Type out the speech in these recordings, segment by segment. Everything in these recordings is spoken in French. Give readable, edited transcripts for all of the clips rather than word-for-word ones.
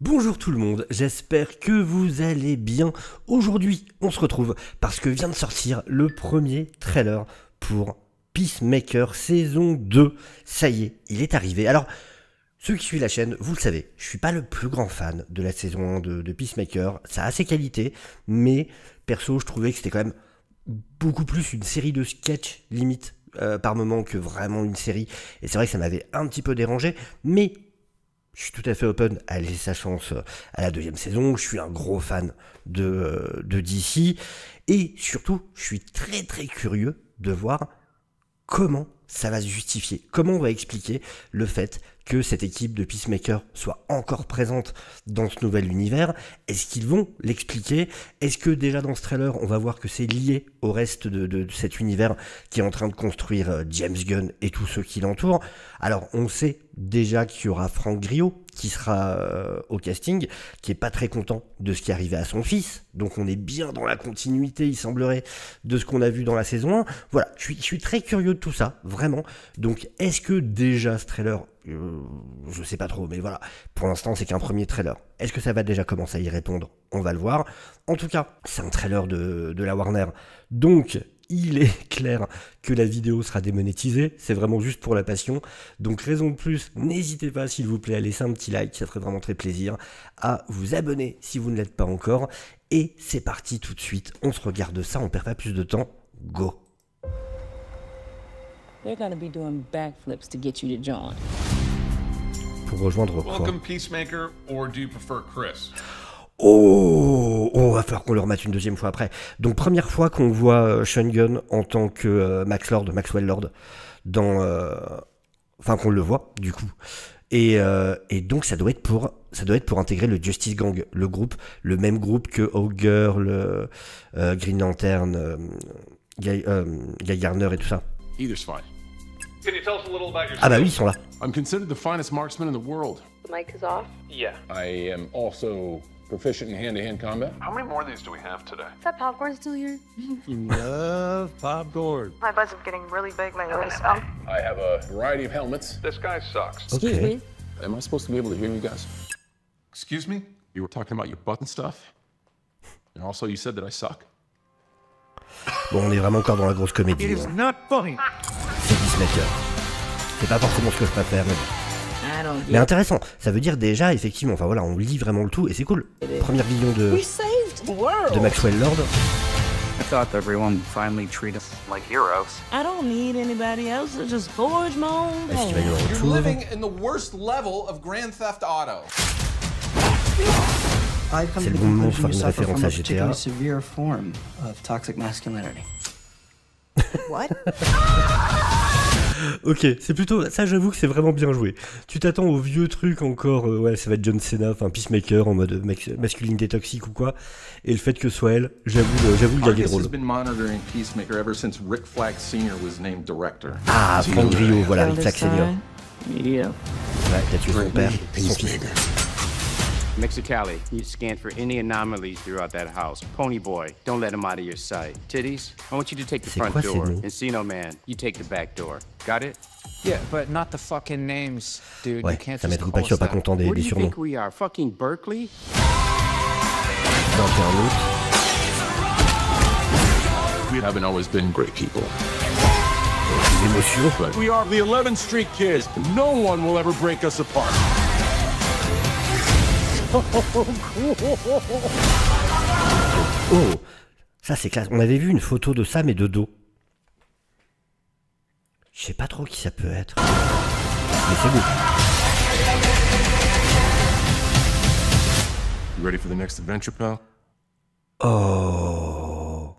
Bonjour tout le monde, j'espère que vous allez bien. Aujourd'hui, on se retrouve parce que vient de sortir le premier trailer pour Peacemaker saison 2. Ça y est, il est arrivé. Alors, ceux qui suivent la chaîne, vous le savez, je suis pas le plus grand fan de la saison 1 de Peacemaker. Ça a ses qualités, mais perso, je trouvais que c'était quand même beaucoup plus une série de sketchs, limite, par moment, que vraiment une série. Et c'est vrai que ça m'avait un petit peu dérangé, mais je suis tout à fait open à laisser sa chance à la deuxième saison. Je suis un gros fan de DC. Et surtout, je suis très très curieux de voir comment ça va se justifier. Comment on va expliquer le fait que cette équipe de Peacemaker soit encore présente dans ce nouvel univers. Est-ce qu'ils vont l'expliquer? Est-ce que déjà dans ce trailer, on va voir que c'est lié au reste de cet univers qui est en train de construire James Gunn et tous ceux qui l'entourent? Alors, on sait déjà qu'il y aura Frank Grillo qui sera au casting, qui est pas très content de ce qui est arrivé à son fils. Donc on est bien dans la continuité, il semblerait, de ce qu'on a vu dans la saison 1. Voilà, je suis très curieux de tout ça, vraiment. Donc est-ce que déjà ce trailer, je sais pas trop, mais voilà, pour l'instant c'est qu'un premier trailer. Est-ce que ça va déjà commencer à y répondre? On va le voir. En tout cas, c'est un trailer de la Warner, donc il est clair que la vidéo sera démonétisée, c'est vraiment juste pour la passion. Donc raison de plus, n'hésitez pas s'il vous plaît à laisser un petit like, ça ferait vraiment très plaisir, à vous abonner si vous ne l'êtes pas encore. Et c'est parti tout de suite, on se regarde ça, on perd pas plus de temps, go. They're gonna be doing backflips to get you to John. Pour rejoindre quoi? Welcome Peacemaker, or do you prefer Chris? Oh, va falloir qu'on le remette une deuxième fois après. Donc première fois qu'on voit Sean Gunn en tant que Maxwell Lord, dans, enfin qu'on le voit du coup. Et donc ça doit être pour intégrer le Justice Gang, le groupe, le même groupe que Hawkgirl, Green Lantern, Guy Garner et tout ça. Either's fine. Can you tell us a little about yourself? Ah bah oui, ils sont là. I'm considered the finest marksman in the world. The mic is off. Yeah. I am also proficient in hand-to-hand combat. How many more of these do we have today? Is that popcorn still here? You love popcorn. My buds are getting really big lately, so. I have a variety of helmets. This guy sucks. Excuse Okay. me. Am I supposed to be able to hear you guys? Excuse me? You were talking about your butt and stuff? And also you said that I suck? Bon, on est vraiment encore dans la grosse comédie. It is not funny. C'est Peacemaker. C'est pas forcément ce que je préfère, mais bon. I don't Mais get intéressant, ça veut dire déjà, effectivement, enfin voilà, on lit vraiment le tout, et c'est cool. Première vision de saved the world. Maxwell Lord. I thought everyone would finally treat us like heroes. I don't need anybody else to just forge my own Est-ce qu'il va y path. avoir autre You're chose? living in the worst level of Grand Theft Auto. I've come C'est to le the bon moment conclusion pour you faire une suffer référence from à a GTA. particularly severe form of toxic masculinity. What? Ok, c'est plutôt... Ça, j'avoue que c'est vraiment bien joué. Tu t'attends au vieux truc encore, ouais, ça va être John Cena, enfin Peacemaker en mode masculinité toxique ou quoi. Et le fait que ce soit elle, j'avoue le gag est Argus drôle. has been monitoring Peacemaker ever since Rick Flag Sr. was named director. Ah, Frank Grillo, voilà, avec Flack Senior. Yeah. Ouais, qui a tué son père et son fils. Mexicali, you scan for any anomalies throughout that house. Pony Boy, don't let him out of your sight. Titties, I want you to take the C'est front quoi ces door. noms? Encino Man, you take the back door. Got it? Yeah, but not the fucking names, dude. Ouais, you can't ça just m'étonne pas call que tu sois us pas that. content Where do des you surnoms. think we are? Fucking Berkeley? D'un père à l'autre. We haven't always been great people. L'émotion. But we are the 11th Street Kids. No one will ever break us apart. Oh, ça c'est classe. On avait vu une photo de ça, mais de dos. Je sais pas trop qui ça peut être. Mais c'est beau. You ready for the next adventure, pal? Oh.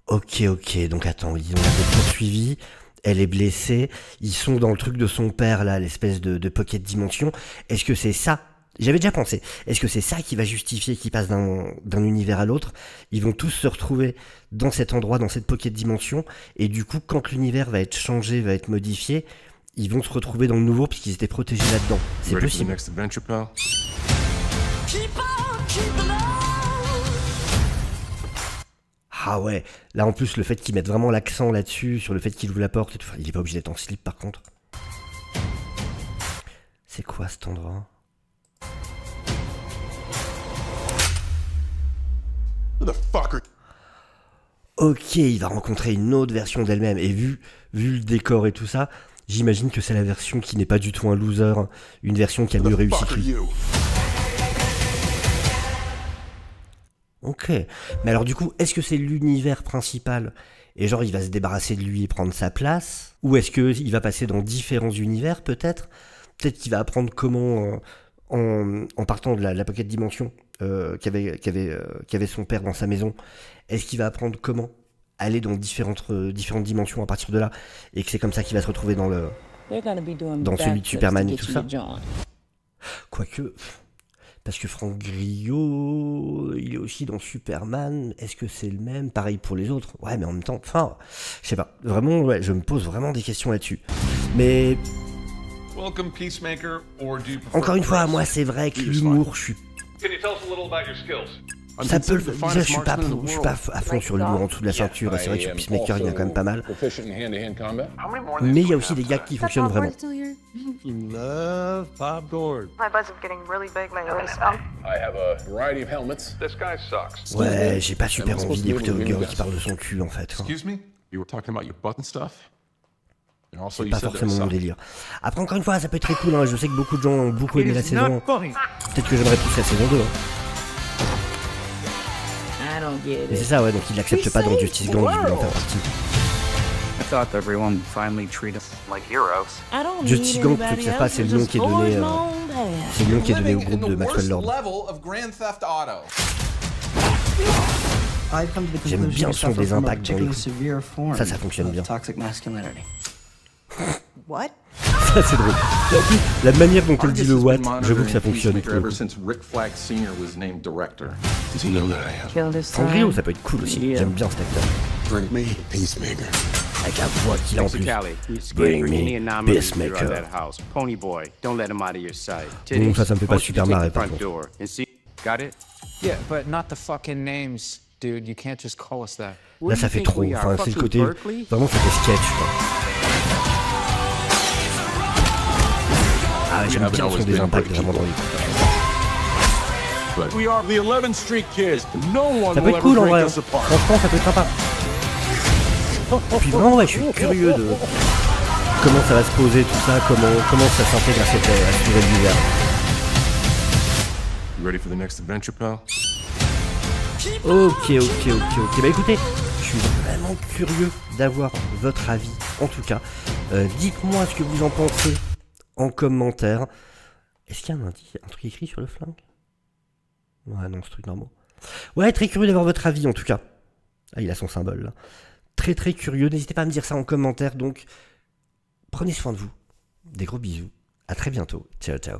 Ok, donc attends, ils ont été poursuivis. Elle est blessée. Ils sont dans le truc de son père, là, l'espèce de pocket dimension. Est-ce que c'est ça? J'avais déjà pensé. Est-ce que c'est ça qui va justifier qu'ils passent d'un univers à l'autre? Ils vont tous se retrouver dans cet endroit, dans cette pocket dimension. Et du coup, quand l'univers va être changé, va être modifié, ils vont se retrouver dans le nouveau parce qu'ils étaient protégés là-dedans. C'est Ready for the possible. next adventure, pal? Ah ouais, là en plus le fait qu'ils mettent vraiment l'accent là-dessus, sur le fait qu'il ouvre la porte et tout, il est pas obligé d'être en slip par contre. C'est quoi cet endroit? Who the fuck are Ok, il va rencontrer une autre version d'elle-même. Et vu le décor et tout ça, j'imagine que c'est la version qui n'est pas du tout un loser. Une version qui a mieux réussi que lui. you? Ok. Mais alors du coup, est-ce que c'est l'univers principal et genre il va se débarrasser de lui et prendre sa place? Ou est-ce qu'il va passer dans différents univers peut-être? Peut-être qu'il va apprendre comment, en partant de la Pocket Dimension qu'avait son père dans sa maison, est-ce qu'il va apprendre comment aller dans différentes dimensions à partir de là? Et que c'est comme ça qu'il va se retrouver dans celui de Superman et tout ça? Quoique... Parce que Franck Grillo, il est aussi dans Superman. Est-ce que c'est le même? Pareil pour les autres. Ouais, mais en même temps, enfin, je sais pas. Vraiment, ouais, je me pose vraiment des questions là-dessus. Mais Welcome, Peacemaker, or do you prefer encore une fois, Chris? moi, c'est vrai que Either l'humour, je suis. Can you tell us a little about your skills? Ça peut le. Déjà, je suis pas à fond sur l'humour en dessous de la ceinture. Et c'est vrai que sur Peacemaker, il y en a quand même pas mal. Proficient in hand-to-hand combat. Mais il y a aussi des gars qui fonctionnent vraiment. You love Bob Gord. My buzz is getting really big lately. I have a variety of helmets. This guy sucks. Ouais, j'ai pas super envie d'écouter le gars qui parle de son cul en fait. Excuse me? You were talking about your butt and stuff? And also C'est you pas said forcément that mon it sucked. délire. Après, encore une fois, ça peut être très cool. Hein. Je sais que beaucoup de gens ont beaucoup aimé la It's saison. not funny. Peut-être que j'aimerais plus la saison 2. Hein. I don't get Mais c'est it. ça, ouais, donc il l'accepte pas dans Justice Gang, il voulait en faire partie. I thought everyone finally treat us like heroes. I don't Justice need Gang, pour ceux anybody qui savent pas, else c'est to le nom just qui est donné, forge my own path. c'est le nom qui est donné au Living in groupe the de Maxwell worst Lord. level of Grand Theft Auto. I've come to the J'aime conclusion bien you le son suffer des from a impacts dans les particularly coups. severe form Ça fonctionne of bien. toxic masculinity. What? Ça, c'est drôle. La manière dont elle dit le Argus has what, been j'avoue que ça monitoring fonctionne. Peacemaker ever since Rick Flag Sr. was named director. Does he know that I am? Kill this Franck Grillo, time. ça peut être cool aussi. Yeah. J'aime bien cet acteur. Bring me Peacemaker. Avec la voix qu'il a en plus. Mexicali, he's Bring scanning for me any anomalies Peacemaker. throughout that house. Pony boy, don't let him out of your sight. Bon, ça me fait I pas want you to super take marrer, the par front contre. door and see. Got it? Yeah, but not the fucking names, dude. You can't just call us that. Là, ça fait trop. Enfin, c'est le côté. Vraiment, ça fait sketch, quoi. Ah, j'aime bien le son des impacts vraiment dans les coups. We are the 11th Street Kids. No one Ça peut will être ever cool en break vrai. us apart. Franchement, ça peut être sympa. Puis vraiment, ouais, je suis curieux de comment ça va se poser, tout ça, comment ça s'intègre à ce nouvel univers. You ready for the next adventure, pal? Ok. Bah écoutez, je suis vraiment curieux d'avoir votre avis, en tout cas. Dites-moi ce que vous en pensez en commentaire. Est-ce qu'il y a un truc écrit sur le flingue? Ouais, non, ce truc normal. Ouais, très curieux d'avoir votre avis, en tout cas. Ah, il a son symbole, là. Très curieux. N'hésitez pas à me dire ça en commentaire, donc prenez soin de vous. Des gros bisous. À très bientôt. Ciao.